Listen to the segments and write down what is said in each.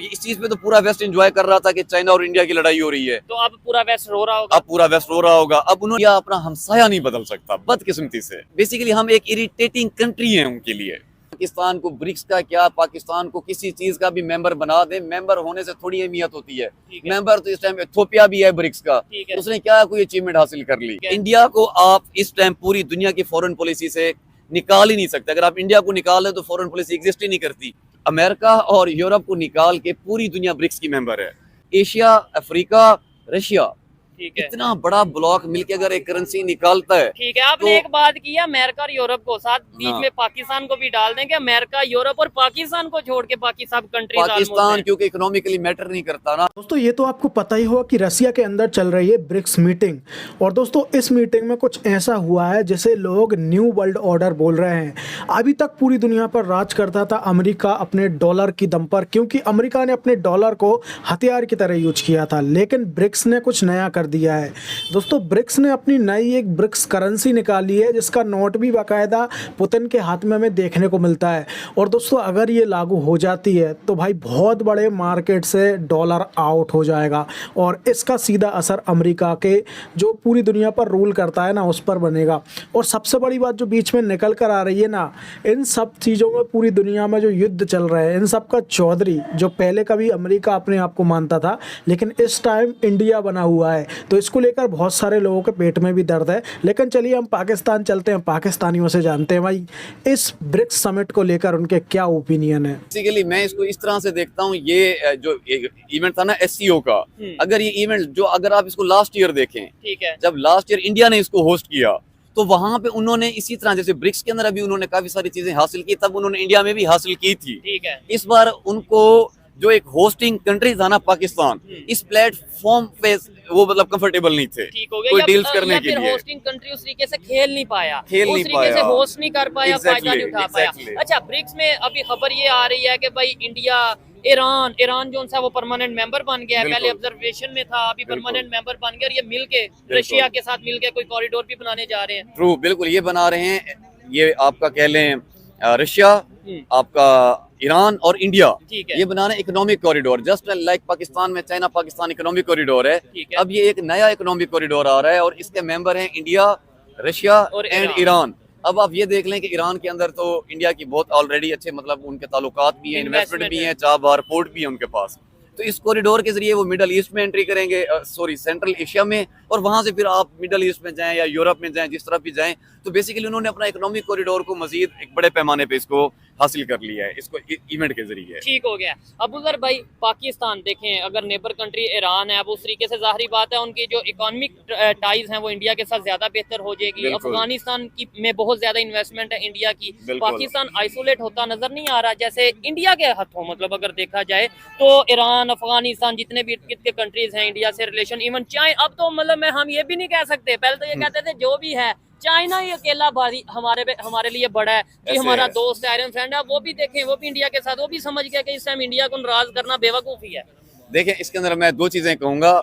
इस चीज पे तो पूरा वेस्ट एंजॉय कर रहा था कि चाइना और इंडिया की लड़ाई हो रही है। तो अब पूरा वेस्ट रो रहा होगा। अब पूरा वेस्ट रो रहा होगा। अब उन्होंने अपना हमसाया नहीं बदल सकता बदकिस्मती से। बेसिकली हम एक इरिटेटिंग कंट्री है उनके लिए। पाकिस्तान को ब्रिक्स का क्या, पाकिस्तान को किसी चीज का भी मेंबर बना दे, मेंबर होने से थोड़ी अहमियत होती है। मेंबर तो इस टाइम इथियोपिया भी है ब्रिक्स का, उसने क्या कोई अचीवमेंट हासिल कर ली। इंडिया को आप इस टाइम पूरी दुनिया की फॉरेन पॉलिसी से निकाल ही नहीं सकते। अगर आप इंडिया को निकाल दें तो फॉरेन पॉलिसी एग्जिस्ट ही नहीं करती। अमेरिका और यूरोप को निकाल के पूरी दुनिया ब्रिक्स की मेंबर है। एशिया, अफ्रीका, रशिया, इतना बड़ा ब्लॉक मिलके अगर एक करेंसी निकालता है। ठीक है, आपने एक बात की, अमेरिका और यूरोप को साथ बीच में पाकिस्तान को भी डाल देंगे। अमेरिका, यूरोप और पाकिस्तान को छोड़ के बाकी सब कंट्रीज पाकिस्तान क्योंकि इकोनॉमिकली मैटर नहीं करता ना। दोस्तों ये तो आपको पता ही होगा कि रसिया के अंदर चल रही है ब्रिक्स मीटिंग, और दोस्तों इस मीटिंग में कुछ ऐसा हुआ है जिसे लोग न्यू वर्ल्ड ऑर्डर बोल रहे हैं। अभी तक पूरी दुनिया पर राज करता था अमेरिका अपने डॉलर की दम पर, क्योंकि अमेरिका ने अपने डॉलर को हथियार की तरह यूज किया था। लेकिन ब्रिक्स ने कुछ नया कर दिया है दोस्तों। ब्रिक्स ने अपनी नई एक ब्रिक्स करेंसी निकाली है, जिसका नोट भी बाकायदा पुतिन के हाथ में हमें देखने को मिलता है। और दोस्तों अगर ये लागू हो जाती है तो भाई बहुत बड़े मार्केट से डॉलर आउट हो जाएगा, और इसका सीधा असर अमेरिका के जो पूरी दुनिया पर रूल करता है ना उस पर बनेगा। और सबसे बड़ी बात जो बीच में निकल कर आ रही है ना, इन सब चीज़ों में पूरी दुनिया में जो युद्ध चल रहे हैं, इन सब का चौधरी जो पहले कभी अमेरिका अपने आप को मानता था, लेकिन इस टाइम इंडिया बना हुआ है। तो इसको लेकर बहुत सारे लोगों के पेट में भी दर्द है। लेकिन चलिए हम पाकिस्तान चलते हैं, पाकिस्तानियों से जानते हैं भाई इस ब्रिक्स समिट को लेकर उनके क्या ओपिनियन है। बेसिकली मैं इसको इस तरह से देखता हूँ, ये जो इवेंट था ना एससीओ का, अगर ये इवेंट जो अगर आप इसको लास्ट ईयर देखें, ठीक है, जब लास्ट ईयर इंडिया ने इसको होस्ट किया तो वहां पे उन्होंने इसी तरह जैसे ब्रिक्स के अंदर अभी उन्होंने काफी सारी चीजें हासिल की, तब उन्होंने इंडिया में भी हासिल की थी। ठीक है, इस बार उनको जो एक होस्टिंग कंट्री था ना पाकिस्तान, इस प्लेटफॉर्म पे वो मतलब कंफर्टेबल नहीं थे कोई डील्स करने के लिए। होस्टिंग कंट्री उस तरीके से खेल नहीं पाया, उस तरीके से होस्ट नहीं कर पाया, फायदा नहीं उठा पाया। अच्छा, ब्रिक्स में अभी खबर ये आ रही है कि भाई इंडिया, ईरान जो सा वो परमानेंट मेंबर बन गया है। पहले ऑब्जर्वेशन में था, अभी परमानेंट मेंबर बन गया, और ये मिलके रशिया के साथ मिलके कोई कॉरिडोर भी बनाने जा रहे हैं। ट्रू, बिल्कुल ये बना रहे हैं। ये आपका कह लें रशिया, आपका ईरान और इंडिया, ये बना रहे economic corridor, just like Pakistan में चाइना पाकिस्तान इकोनॉमिक कॉरिडोर है। अब ये एक नया इकोनॉमिक कॉरिडोर आ रहा है और इसके मेंबर हैं इंडिया, रशिया एंड ईरान। अब आप ये देख लें कि ईरान के अंदर तो इंडिया की बहुत ऑलरेडी अच्छे मतलब उनके ताल्लुकात भी हैं, इन्वेस्टमेंट भी है, चाबार पोर्ट भी है उनके पास। तो इस कॉरिडोर के जरिए वो मिडल ईस्ट में एंट्री करेंगे, सेंट्रल एशिया में, और वहां से फिर आप मिडल ईस्ट में जाएं या यूरोप में जाएं, जिस तरफ भी जाएं। तो बेसिकली उन्होंने अपना इकोनॉमिक कॉरिडोर को मजीद एक बड़े पैमाने पे इसको हासिल कर लिया है, इसको इवेंट के जरिए। ठीक हो गया। अब उधर भाई पाकिस्तान देखें, अगर नेबर कंट्री ईरान है, अब उस तरीके से जाहिर बात है उनकी जो इकोनॉमिक टाइज हैं वो इंडिया के साथ ज्यादा बेहतर हो जाएगी। अफगानिस्तान की में बहुत ज्यादा इन्वेस्टमेंट है इंडिया की। पाकिस्तान आइसोलेट होता नजर नहीं आ रहा जैसे इंडिया के हाथों, मतलब अगर देखा जाए तो ईरान, अफगानिस्तान, जितने भी के कंट्रीज हैं इंडिया से रिलेशन, इवन चाइना, अब तो मतलब हम ये भी नहीं कह सकते, पहले तो ये कहते थे जो भी है चाइना ही अकेला भारी हमारे लिए बड़ा है कि हमारा दोस्त है, आयरन फ्रेंड है। वो भी देखें, वो भी इंडिया के साथ, वो भी समझ गया कि इस टाइम इंडिया को नाराज करना बेवकूफी है। देखें, इसके अंदर मैं दो चीजें कहूंगा।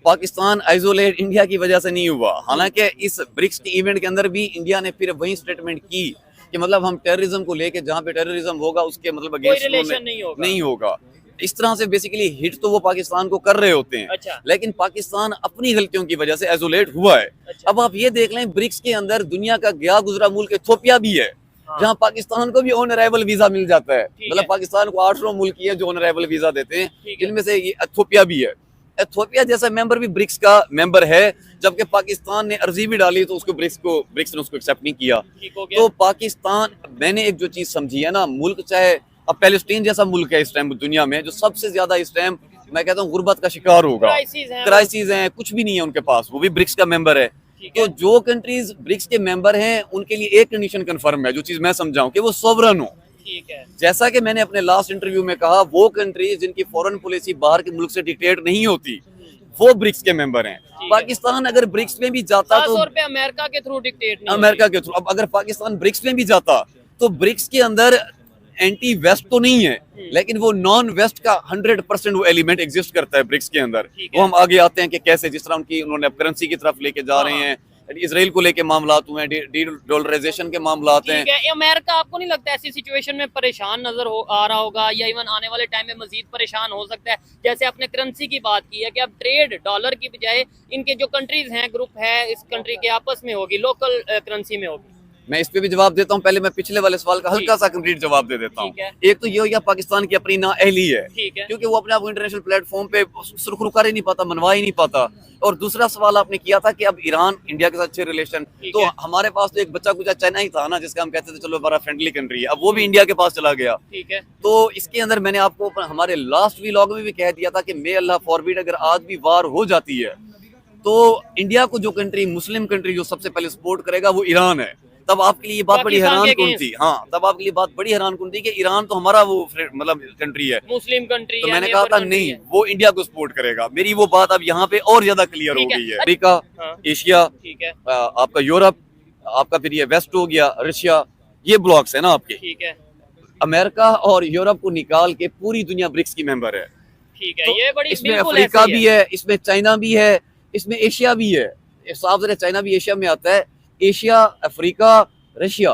पाकिस्तान आइसोलेट इंडिया की वजह से नहीं हुआ, हालांकि इस ब्रिक्स के इवेंट के अंदर भी इंडिया ने फिर वही स्टेटमेंट की कि मतलब हम टेररिज्म को लेके, जहाँ पे टेररिज्म होगा उसके मतलब अगेंस्ट नहीं होगा। इस तरह से बेसिकली हिट तो वो पाकिस्तान को कर रहे होते हैं। अच्छा। लेकिन पाकिस्तान अपनी गलतियों की वजह से आइसोलेट हुआ है। अच्छा। अब आप ये देख लें, ब्रिक्स के अंदर दुनिया का गया गुजरा मुल्क इथियोपिया भी है। हाँ। जहाँ पाकिस्तान को भी ऑन अराइवल वीजा मिल जाता है। मतलब पाकिस्तान को 8 मुल्क है जो ऑन अराइवल वीजा देते हैं, जिनमें से ये इथियोपिया भी है। इथियोपिया जैसा मेंबर भी ब्रिक्स का मेंबर है, जबकि पाकिस्तान ने अर्जी भी डाली तो उसको ब्रिक्स ने उसको एक्सेप्ट नहीं किया। तो पाकिस्तान, मैंने एक जो चीज समझी है ना, मुल्क चाहे अब पैलेस्टीन जैसा मुल्क है इस टाइम दुनिया में, जो सबसे ज्यादा इस टाइम मैं कहता हूँ गुर्बत का शिकार होगा, क्राइसिस है, कुछ भी नहीं है उनके पास, वो भी ब्रिक्स का मेंबर है। तो जो कंट्रीज ब्रिक्स के मेंबर हैं उनके लिए एक कंडीशन कंफर्म है, जो चीज मैं समझाऊं, कि वो सोवरन हो। ठीक है। जैसा कि मैंने अपने लास्ट इंटरव्यू में कहा, वो कंट्रीज जिनकी फॉरेन पॉलिसी बाहर के मुल्क से डिक्टेट नहीं होती, वो ब्रिक्स के मेंबर हैं। पाकिस्तान अगर ब्रिक्स में भी जाता तो अमेरिका के थ्रू डिक्टेट नहीं, अमेरिका के थ्रू। अब अगर पाकिस्तान ब्रिक्स में भी जाता तो ब्रिक्स के अंदर एंटी वेस्ट तो नहीं है, लेकिन वो नॉन वेस्ट का 100% वो एलिमेंट एग्जिस्ट करता है ब्रिक्स के अंदर। वो हम आगे आते हैं कि कैसे, जिस तरह उन्होंने अब करेंसी की तरफ लेके जा रहे हैं, इसराइल को लेके मामलात हुए हैं, डी डॉलराइजेशन के मामलात हैं। ठीक है, ये अमेरिका आपको नहीं लगता ऐसी सिचुएशन में परेशान आ रहा होगा, या इवन आने वाले टाइम में मजीद परेशान हो सकता है? जैसे आपने करेंसी की बात की है कि अब ट्रेड डॉलर की बजाय इनके जो कंट्रीज हैं, ग्रुप है इस कंट्री के आपस में होगी, लोकल करेंसी में होगी। मैं इस पे भी जवाब देता हूँ, पहले मैं पिछले वाले सवाल का हल्का सा कंप्लीट जवाब दे देता हूँ। एक तो ये हो गया पाकिस्तान की अपनी नाअहली है, क्योंकि वो अपने आप को इंटरनेशनल प्लेटफॉर्म पे सुरखरू कर ही नहीं पाता, मनवा ही नहीं पाता। और दूसरा सवाल आपने किया था कि अब ईरान इंडिया के साथ अच्छे रिलेशन, तो हमारे पास तो एक बच्चा कुछ चाइना ही था ना, जिसका हम कहते थे चलो बड़ा फ्रेंडली कंट्री है, अब वो भी इंडिया के पास चला गया। ठीक है, तो इसके अंदर मैंने आपको हमारे लास्ट व्लॉग में भी कह दिया था कि मे अल्लाह फॉरबिड अगर आज भी वार हो जाती है तो इंडिया को जो कंट्री, मुस्लिम कंट्री जो सबसे पहले सपोर्ट करेगा वो ईरान है। तब आपके लिए ये बात बड़ी हैरान कुन थी, हाँ तब आपके लिए बात बड़ी हैरान कुन थी कि ईरान तो हमारा वो मतलब कंट्री है, मुस्लिम कंट्री। तो मैंने कहा था नहीं, वो इंडिया को सपोर्ट करेगा। मेरी वो बात अब यहाँ पे और ज्यादा क्लियर हो गई है। अफ्रीका, एशिया, ठीक है, आपका यूरोप, आपका फिर ये वेस्ट हो गया, रशिया, ये ब्लॉक्स है ना आपके। ठीक है, अमेरिका और यूरोप को निकाल के पूरी दुनिया ब्रिक्स की मेंबर है। ठीक है, तो ये बड़ी इसमें अफ्रीका भी है, इसमें चाइना भी है, इसमें एशिया भी है। साफ ज़रा चाइना भी एशिया में आता है, एशिया, अफ्रीका, रशिया,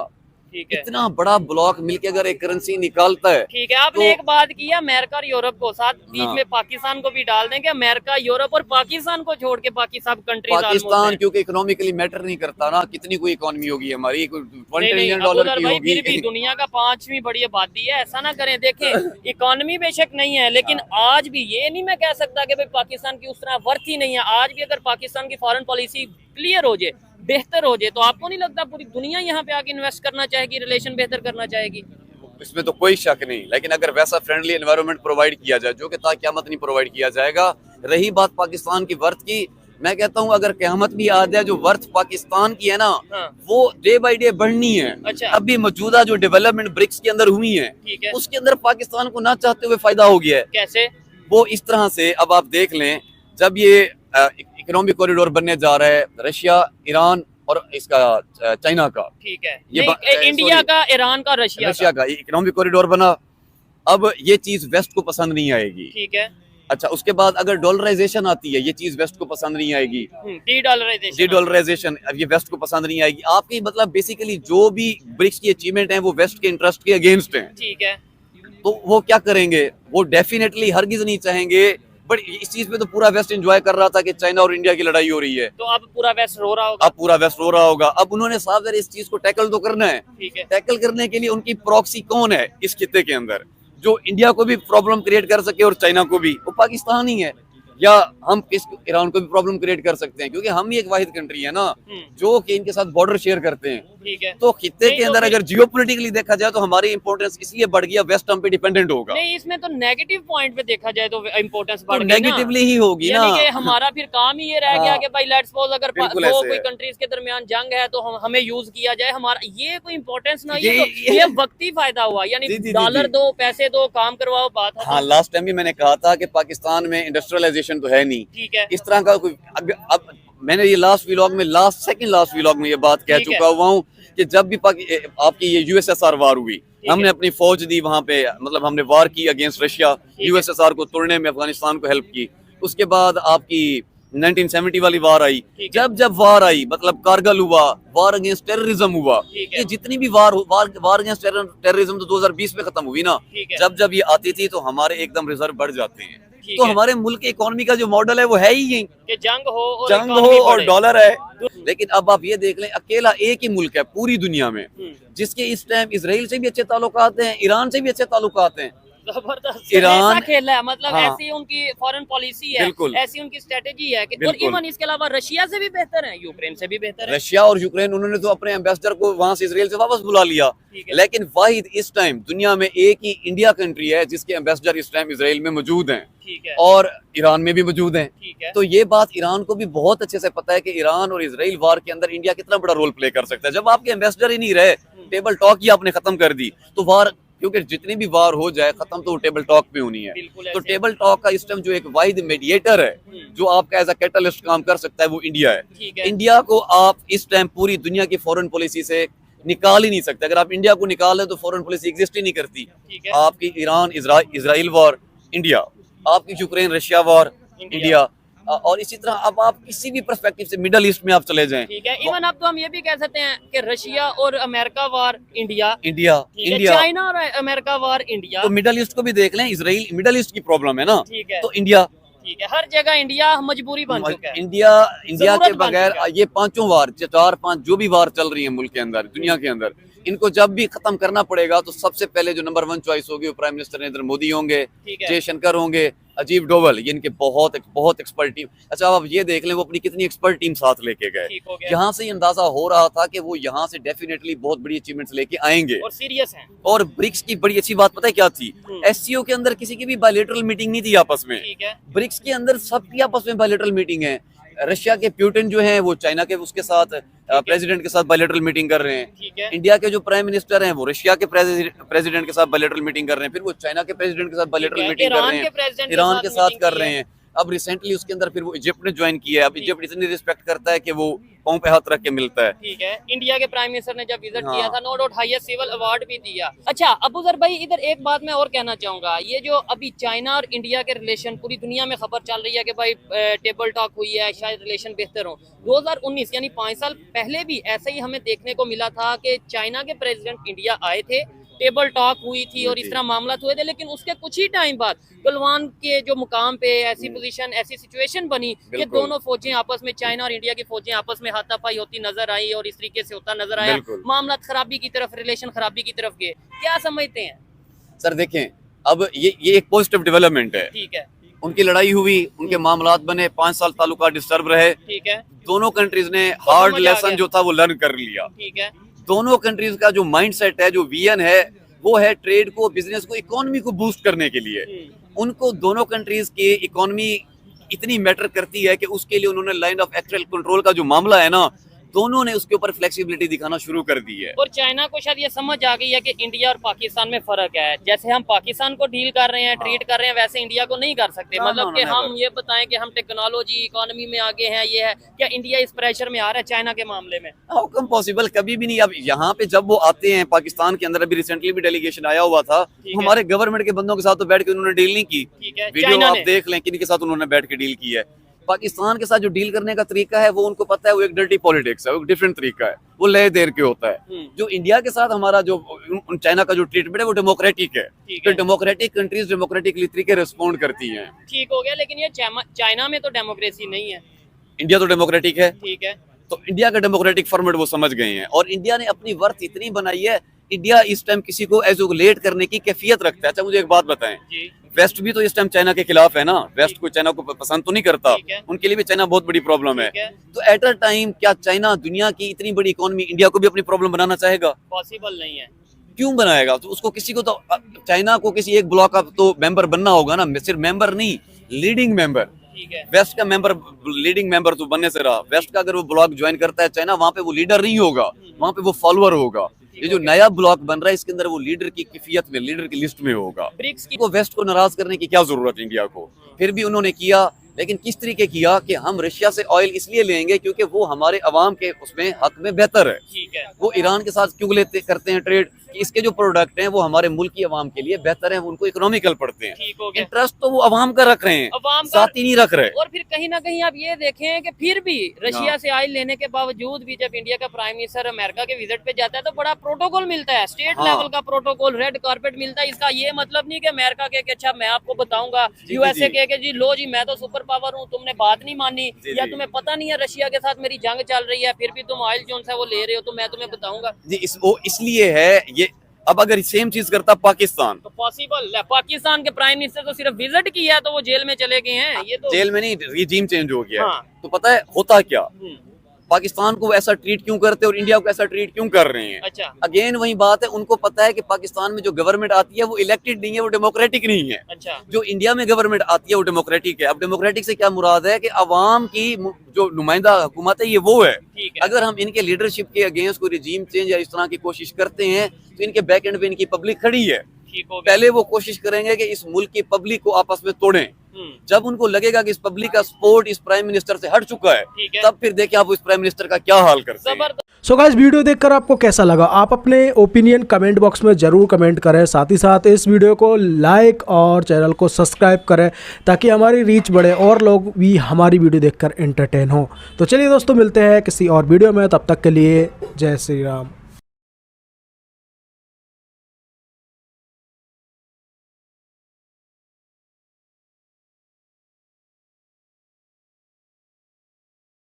ठीक है, इतना बड़ा ब्लॉक मिलके अगर एक करेंसी निकालता है। ठीक है, आपने एक बात की है अमेरिका और यूरोप को, साथ बीच में पाकिस्तान को भी डाल देंगे। अमेरिका, यूरोप और पाकिस्तान को छोड़ के बाकी सब कंट्रीज, पाकिस्तान क्योंकि इकोनॉमिकली मैटर नहीं करता ना, कितनी कोई इकोनॉमी होगी हमारी, $1 ट्रिलियन की होगी। फिर भी दुनिया का 5वीं बड़ी आबादी है, ऐसा ना करें। देखें, इकोनॉमी बेशक नहीं है, लेकिन आज भी ये नहीं मैं कह सकता कि भाई पाकिस्तान की उस तरह वर्थ ही नहीं है। आज भी अगर पाकिस्तान की फॉरेन पॉलिसी क्लियर हो जाए, बेहतर हो जाए, तो आपको नहीं लगता पूरी दुनिया यहाँ पे आके इन्वेस्ट करना चाहेगी, रिलेशन बेहतर करना चाहेगी? इसमें तो कोई शक नहीं, लेकिन अगर वैसा फ्रेंडली एनवायरनमेंट प्रोवाइड किया जाए, जो कि ताक़यामत नहीं प्रोवाइड किया जाएगा। रही बात पाकिस्तान की वर्थ की, मैं कहता हूँ अगर क़यामत भी आ जाए, जो वर्थ पाकिस्तान की है ना, वो डे बाय डे बढ़नी है। अच्छा। अभी मौजूदा जो डेवलपमेंट ब्रिक्स के अंदर हुई है, उसके अंदर पाकिस्तान को ना चाहते हुए फायदा हो गया है। कैसे? वो इस तरह से, अब आप देख लें, जब ये इकोनॉमिक कॉरिडोर बनने जा रहा है, रशिया, ईरान और इसका चाइना का, ठीक है, ये इंडिया का, ईरान का, रशिया का इकोनॉमिक कॉरिडोर बना। अब ये चीज वेस्ट को पसंद नहीं आएगी। ठीक है, अच्छा, उसके बाद अगर डॉलराइजेशन आती है, ये चीज वेस्ट को पसंद नहीं आएगी। डी डॉलराइजेशन, अब ये वेस्ट को पसंद नहीं आएगी। आपकी मतलब बेसिकली जो भी ब्रिक्स की अचीवमेंट है वो वेस्ट के इंटरेस्ट के अगेंस्ट है। ठीक है, तो वो क्या करेंगे? वो डेफिनेटली हरगिज नहीं चाहेंगे। बट इस चीज में तो पूरा वेस्ट एंजॉय कर रहा था कि चाइना और इंडिया की लड़ाई हो रही है, तो अब पूरा वेस्ट रो रहा होगा। अब पूरा वेस्ट रो रहा होगा। अब उन्होंने साफ इस चीज को टैकल तो करना है। ठीक है, टैकल करने के लिए उनकी प्रॉक्सी कौन है इस खित्ते के अंदर, जो इंडिया को भी प्रॉब्लम क्रिएट कर सके और चाइना को भी? वो पाकिस्तान ही है। या हम ईरान को भी प्रॉब्लम क्रिएट कर सकते हैं, क्योंकि हम ही एक वाहिद कंट्री है ना जो कि इनके साथ बॉर्डर शेयर करते हैं। ठीक है, तो खित्ते के अंदर अगर जियोपॉलिटिकली देखा जाए तो हमारी इंपॉर्टेंस इसलिए बढ़ गया, वेस्ट हम पे डिपेंडेंट होगा। नहीं, इसमें तो नेगेटिव पॉइंट पे देखा जाए तो इंपॉर्टेंस बढ़ गई, नेगेटिवली ही होगी ना। यानी कि हमारा फिर काम ही ये रह गया कि भाई लेट्स सपोज अगर दो कोई है। कंट्रीज के दरमियान जंग है तो हमें यूज किया जाए, हमारा ये कोई इंपॉर्टेंस ना, ये वक्ती फायदा हुआ, यानी डॉलर दो, पैसे दो, काम करवाओ, बात। हाँ, लास्ट टाइम भी मैंने कहा था कि पाकिस्तान में इंडस्ट्रियलाइजेशन तो है नहीं। ठीक है, इस तरह का कोई अब मैंने ये लास्ट व्लॉग में, सेकंड लास्ट व्लॉग में ये बात कह चुका हुआ हूँ कि जब भी आपकी ये यूएसएसआर वार हुई, हमने अपनी फौज दी वहां पे, मतलब हमने वार की अगेंस्ट रशिया, यूएसएसआर को तोड़ने में अफगानिस्तान को हेल्प की। उसके बाद आपकी 1970 वाली वार आई। जब वार आई, मतलब कारगिल हुआ, वार अगेंस्ट टेररिज्म हुआ, ये जितनी भी वार अगेंस्ट टेररिज्म तो 2020 में खत्म हुई ना। जब ये आती थी तो हमारे एकदम रिजर्व बढ़ जाते हैं। तो हमारे मुल्क की इकोनॉमी का जो मॉडल है वो है ही यही कि जंग हो और डॉलर है। लेकिन अब आप ये देख लें, अकेला एक ही मुल्क है पूरी दुनिया में जिसके इस टाइम इसराइल से भी अच्छे ताल्लुकात हैं, ईरान से भी अच्छे ताल्लुकात हैं। जबरदस्त ईरान खेल है, मतलब हाँ, ऐसी उनकी फॉरेन पॉलिसी है, ऐसी उनकी स्ट्रेटेजी है कि, और इवन इसके अलावा रशिया से भी बेहतर है, यूक्रेन से भी बेहतर है। रशिया और यूक्रेन, उन्होंने तो अपने एम्बेसडर को वहां से इसराइल से वापस बुला लिया। लेकिन वाहिद इस टाइम दुनिया में एक ही इंडिया कंट्री है जिसके एम्बेसडर इस टाइम इसराइल में मौजूद हैं और ईरान में भी मौजूद हैं। तो ये बात ईरान को भी बहुत अच्छे से पता है कि ईरान और इसराइल वार के अंदर इंडिया कितना बड़ा रोल प्ले कर सकता है। जब आपके एम्बेसडर ही नहीं रहे, टेबल टॉक ही आपने खत्म कर दी, तो वार, क्योंकि जितनी भी वार हो जाए खत्म तो टेबल टॉक पे होनी है। तो टेबल टॉक का इस टाइम जो एक वाहिद मीडिएटर है जो आपका एज अ कैटलिस्ट काम कर सकता है वो इंडिया है। इंडिया को आप इस टाइम पूरी दुनिया की फॉरेन पॉलिसी से निकाल ही नहीं सकते। अगर आप इंडिया को निकाल लें तो फॉरेन पॉलिसी एग्जिस्ट ही नहीं करती। आपकी ईरान इसराइल वॉर इंडिया, आपकी यूक्रेन रशिया वॉर इंडिया, और इसी तरह अब आप किसी भी पर्सपेक्टिव से मिडल ईस्ट में आप चले जाएं, ठीक है। इवन अब तो हम ये भी कह सकते हैं कि रशिया और अमेरिका वार इंडिया, इंडिया चाइना और अमेरिका वार इंडिया, तो मिडल ईस्ट को भी देख लें, इसराइल मिडल ईस्ट की प्रॉब्लम है ना, ठीक है, तो इंडिया, ठीक है, हर जगह इंडिया मजबूरी बन चुका है। इंडिया के जरूरत बन बगैर चुका है। ये 5 वार 4-5 जो भी वार चल रही है मुल्क के अंदर, दुनिया के अंदर, इनको जब भी खत्म करना पड़ेगा तो सबसे पहले जो नंबर 1 चॉइस होगी वो प्राइम मिनिस्टर नरेंद्र मोदी होंगे, ठीक है। जयशंकर होंगे, अजीब डोवल, ये इनके बहुत एक्सपर्ट टीम। अच्छा आप ये देख लें वो अपनी कितनी एक्सपर्ट टीम साथ लेके गए, ठीक हो गया। यहाँ से अंदाजा हो रहा था कि वो यहाँ से डेफिनेटली बहुत बड़ी अचीवमेंट्स लेके आएंगे और सीरियस हैं। और ब्रिक्स की बड़ी अच्छी बात पता है क्या थी, एससीओ के अंदर किसी की भी बायलैटरल मीटिंग नहीं थी आपस में, ठीक है, ब्रिक्स के अंदर सबकी आपस में बायलैटरल मीटिंग है। रशिया के पुतिन जो हैं वो चाइना के उसके साथ प्रेसिडेंट के साथ बायलैटरल मीटिंग कर रहे हैं, ठीक है, इंडिया के जो प्राइम मिनिस्टर हैं वो रशिया के प्रेसिडेंट के साथ बायलैटरल मीटिंग कर रहे हैं, फिर वो चाइना के प्रेसिडेंट के साथ बायलैटरल मीटिंग कर रहे हैं, ईरान के साथ कर रहे हैं, अब रिसेंटली उसके अंदर फिर वो इजिप्ट ने ज्वाइन किया है। अब इजिप्ट इतनी रिस्पेक्ट करता है कि वो पांव पे हाथ रख के मिलता है। ठीक है। इंडिया के प्राइम मिनिस्टर ने जब विजिट हाँ। किया था, no doubt highest civil award भी दिया। अच्छा अबूजर भाई, इधर एक बात मैं और कहना चाहूंगा, ये जो अभी चाइना और इंडिया के रिलेशन पूरी दुनिया में खबर चल रही है कि भाई टेबल टॉक हुई है, शायद रिलेशन बेहतर हो। 2019 यानी 5 साल पहले भी ऐसा ही हमें देखने को मिला था कि चाइना के प्रेसिडेंट इंडिया आए थे, टेबल टॉक हुई थी और इस तरह मामला हुए थे, लेकिन उसके कुछ ही टाइम बाद गलवान के जो मुकाम पे ऐसी पोजीशन, ऐसी सिचुएशन बनी कि दोनों फौजें आपस में, चाइना और इंडिया की फौजें आपस में हाथापाई होती नजर आई और इस तरीके से होता नजर आया, मामला खराबी की तरफ, रिलेशन खराबी की तरफ गए। क्या समझते हैं सर देखें, अब ये एक पॉजिटिव डेवलपमेंट है, ठीक है, उनकी लड़ाई हुई, उनके मामलात बने, 5 साल ताल्लुकात डिस्टर्ब रहे, ठीक है, दोनों कंट्रीज ने हार्ड लेसन जो था वो लर्न कर लिया। ठीक है, दोनों कंट्रीज का जो माइंडसेट है, जो विजन है, वो है ट्रेड को, बिजनेस को, इकोनॉमी को बूस्ट करने के लिए। उनको दोनों कंट्रीज की इकोनॉमी इतनी मैटर करती है कि उसके लिए उन्होंने लाइन ऑफ एक्चुअल कंट्रोल का जो मामला है ना, दोनों ने उसके ऊपर फ्लेक्सिबिलिटी दिखाना शुरू कर दी है। और चाइना को शायद ये समझ आ गई है कि इंडिया और पाकिस्तान में फर्क है। जैसे हम पाकिस्तान को डील कर रहे हैं, ट्रीट कर रहे हैं, वैसे इंडिया को नहीं कर सकते। मतलब कि हम ये बताएं कि हम टेक्नोलॉजी, इकोनॉमी में आगे हैं, ये है क्या इंडिया इस प्रेशर में आ रहा है चाइना के मामले में? हाउ कम पॉसिबल, कभी भी नहीं। अब यहाँ पे जब वो आते हैं पाकिस्तान के अंदर, अभी रिसेंटली भी डेलीगेशन आया हुआ था, हमारे गवर्नमेंट के बंदों के साथ तो बैठ के उन्होंने डील नहीं की। ठीक है, वीडियो आप देख लें किन के साथ उन्होंने बैठ के डील की है। पाकिस्तान के साथ जो डील करने का तरीका है वो उनको पता है, वो एक डर्टी पॉलिटिक्स है, वो एक डिफरेंट तरीका है, वो ले देर के होता है। जो इंडिया के साथ हमारा जो चाइना का जो ट्रीटमेंट है वो डेमोक्रेटिक है, तो डेमोक्रेटिक कंट्रीज डेमोक्रेटिकली तरीके रिस्पॉन्ड करती हैं। ठीक हो गया, लेकिन ये चाइना में तो डेमोक्रेसी नहीं है, इंडिया तो डेमोक्रेटिक है, ठीक है, तो इंडिया का डेमोक्रेटिक फॉर्मेट वो समझ गए हैं और इंडिया ने अपनी वर्थ इतनी बनाई है। इंडिया इस टाइम किसी को आइसोलेट करने की कैफियत रखता है। अच्छा मुझे एक बात बताएं, वेस्ट भी तो इस टाइम चाइना के खिलाफ है ना, वेस्ट को चाइना को पसंद तो नहीं करता, उनके लिए भी चाइना बहुत बड़ी प्रॉब्लम है। तो एट अ टाइम क्या चाइना दुनिया की इतनी बड़ी इकोनॉमी इंडिया को भी अपनी प्रॉब्लम बनाना चाहेगा? पॉसिबल नहीं है। क्यों बनाएगा? तो उसको किसी को तो, चाइना को किसी एक ब्लॉक का तो मेंबर बनना होगा ना, सिर्फ मेंबर नहीं, लीडिंग मेंबर। वेस्ट का मेंबर लीडिंग मेंबर तो बनने से रहा, वेस्ट का अगर वो ब्लॉक ज्वाइन करता है चाइना, वहां पे वो लीडर नहीं होगा, वहां पे वो फॉलोअर होगा। ये जो नया ब्लॉक बन रहा है इसके अंदर वो लीडर की किफियत में, लीडर की लिस्ट में होगा। ब्रिक्स को वेस्ट को नाराज करने की क्या जरूरत है इंडिया को? फिर भी उन्होंने किया, लेकिन किस तरीके किया कि हम रशिया से ऑयल इसलिए लेंगे क्योंकि वो हमारे अवाम के उसमें हक में बेहतर है। ठीक है, वो ईरान के साथ क्यों करते हैं ट्रेड कि इसके जो प्रोडक्ट हैं वो हमारे मुल्क की अवाम के लिए बेहतर हैं, उनको इकोनॉमिकल पड़ते हैं। इंटरेस्ट तो वो अवाम का रख रहे हैं, साथ ही नहीं रख रहे। और फिर कहीं ना कहीं आप ये देखें कि फिर भी रशिया से ऑयल लेने के बावजूद भी जब इंडिया का प्राइम मिनिस्टर अमेरिका के विजिट पे जाता है तो बड़ा प्रोटोकॉल मिलता है, स्टेट लेवल का प्रोटोकॉल, रेड कारपेट मिलता है। इसका ये मतलब नहीं कि अमेरिका के अच्छा मैं आपको बताऊंगा, यूएसए के जी लो जी मैं तो सुपर पावर हूँ, तुमने बात नहीं मानी, या तुम्हें पता नहीं है रशिया के साथ मेरी जंग चल रही है, फिर भी तुम ऑयल जो है वो ले रहे हो, तो मैं तुम्हें बताऊंगा जी। इसलिए है ये। अब अगर सेम चीज करता पाकिस्तान तो पॉसिबल है। पाकिस्तान के प्राइम मिनिस्टर तो सिर्फ विजिट किया तो वो जेल में चले गए हैं। ये तो जेल में नहीं, रिजीम चेंज हो गया। हाँ। तो पता है होता क्या, पाकिस्तान को ऐसा ट्रीट क्यों करते और इंडिया को ऐसा ट्रीट क्यों कर रहे हैं? अच्छा, अगेन वही बात है, उनको पता है कि पाकिस्तान में जो गवर्नमेंट आती है वो इलेक्टेड नहीं है, वो डेमोक्रेटिक नहीं है। अच्छा, जो इंडिया में गवर्नमेंट आती है वो डेमोक्रेटिक है। अब डेमोक्रेटिक से क्या मुराद है कि अवाम की जो नुमाइंदा हुकूमत है ये वो है। अगर हम इनके लीडरशिप के अगेंस्ट कोई रिजीम चेंज या इस तरह की कोशिश करते हैं तो इनके बैक एंड पे इनकी पब्लिक खड़ी है। पहले वो कोशिश करेंगे कि इस मुल्क की पब्लिक को आपस में तोड़ें, जब उनको लगेगा कि इस पब्लिक का सपोर्ट इस प्राइम मिनिस्टर से हट चुका है, ठीक है। तब फिर देखिए आप उस प्राइम मिनिस्टर का क्या हाल करते हैं। सो गाइस, वीडियो देखकर आपको कैसा लगा? आप अपने ओपिनियन कमेंट बॉक्स में ज़रूर कमेंट करें। साथ ही साथ इस वीडियो को लाइक और चैनल को सब्सक्राइब करें ताकि हमारी रीच बढ़े और लोग भी हमारी वीडियो देखकर एंटरटेन हो। तो चलिए दोस्तों, मिलते हैं किसी और वीडियो में, तब तक के लिए जय श्री राम।